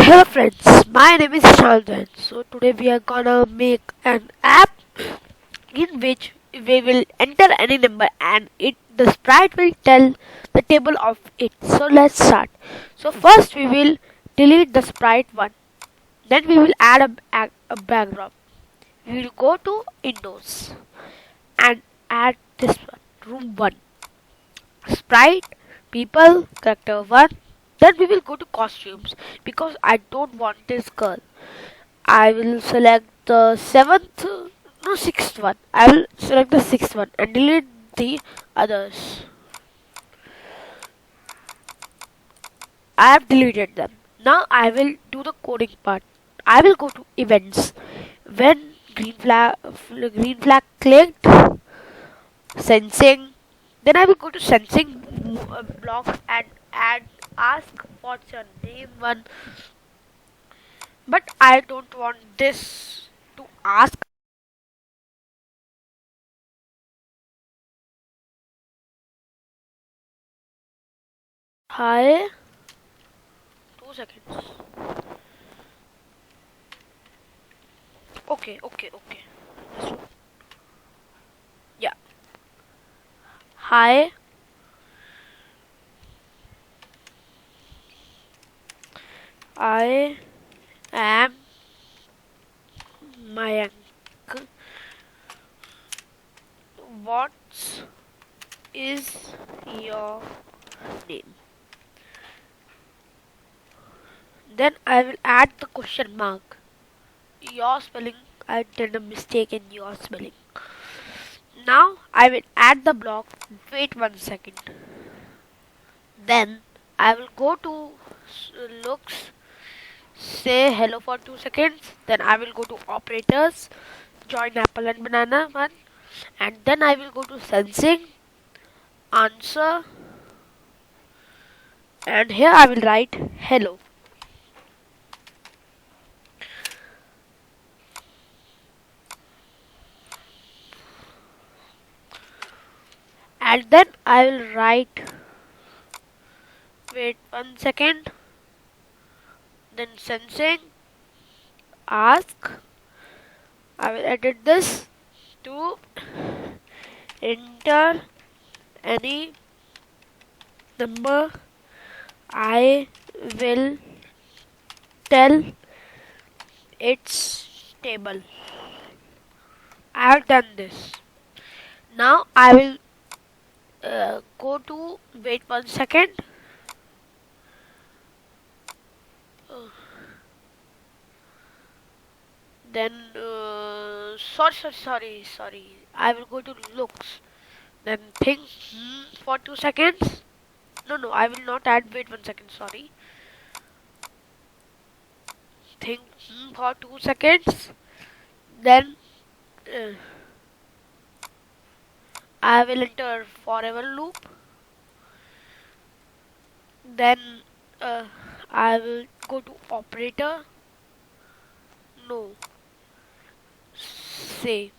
Hello friends, my name is Shantan. So today we are gonna make an app in which we will enter any number and the sprite will tell the table of it. So let's start. So first we will delete the sprite 1. Then we will add a backdrop. We will go to Windows and add this one, room 1. Sprite, people, character 1. Then we will go to costumes because I don't want this girl. I will select the sixth one. I will select the sixth one and delete the others. I have deleted them. Now I will do the coding part. I will go to events. When green flag clicked, sensing. Then I will go to sensing block and add ask what's your name one. But I don't want this to ask. Hi. 2 seconds. Okay. Yeah. Hi. I am Mayank. What is your name? Then I will add the question mark. Your spelling. I did a mistake in your spelling. Now I will add the block. Wait 1 second. Then I will go to looks. Say hello for 2 seconds. Then I will go to operators. Join apple and banana one. And then I will go to sensing. Answer. And here I will write hello. And then I will write, wait 1 second, then sensing, ask. I will edit this to enter any number. I will tell its table. I have done this. Now I will go to wait 1 second. Then sorry. I will go to looks. Then think for 2 seconds. No, I will not add. Wait 1 second. Sorry. Think for 2 seconds. Then I will enter forever loop. Then I will go to operator. No. Say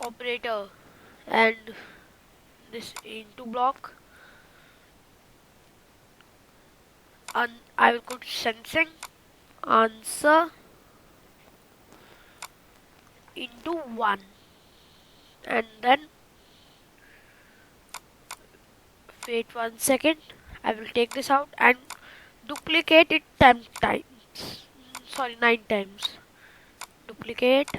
operator and this into block. And I will go to sensing. Answer into 1. And then wait 1 second. I will take this out and duplicate it 10 times. Sorry, 9 times. Duplicate.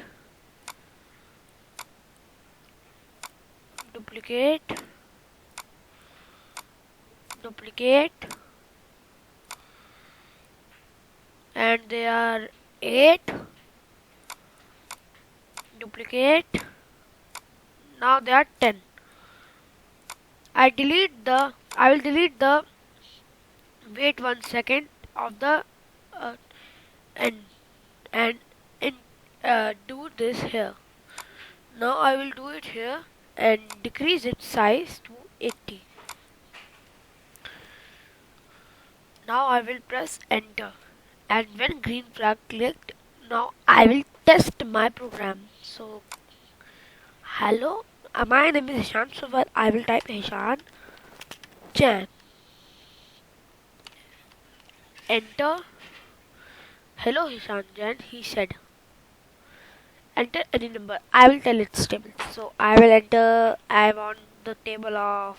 And there are 8. Duplicate. Now there are 10. I will delete the wait 1 second of the end and do this here. Now I will do it here and decrease its size to 80. Now I will press enter, and when green flag clicked, now I will test my program. So hello, my name is Hishan, so I will type Hishan Chan. enter. Hello Hishanjan, he said. Enter any number. I will tell its table. So I will enter. I am on the table of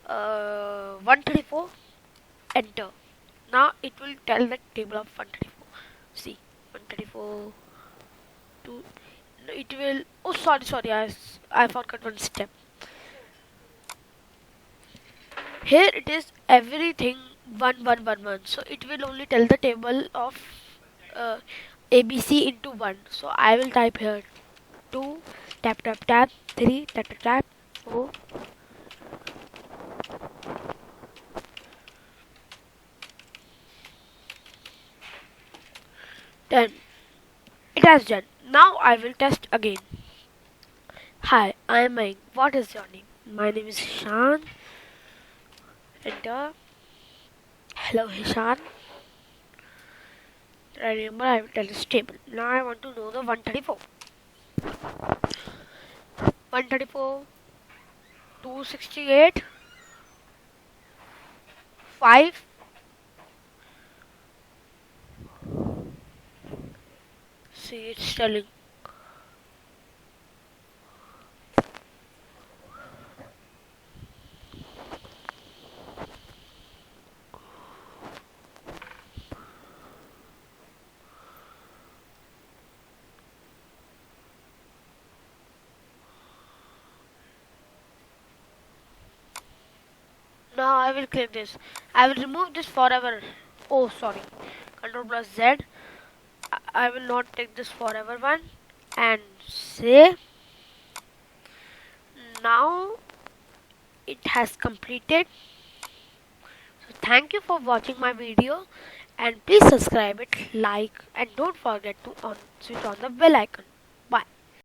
134. Enter. Now it will tell the table of 134. See, 134. Two. No, it will. Oh, sorry. I forgot one step. Here it is everything 1111. So it will only tell the table of uh, ABC into 1. So I will type here 2, tap, 3, tap, 4. Then it has done. Now I will test again. Hi, I am Mike. What is your name? My name is Hishan. Enter. Hello Hishan. Remember I will tell this table. Now I want to know the 134. 134, 268, 5. See, it's telling. Now I will click this. I will remove this forever. Oh, sorry. Control plus Z. I will not take this forever one. And say. Now it has completed. So thank you for watching my video. And please subscribe it, like, and don't forget to switch on the bell icon. Bye.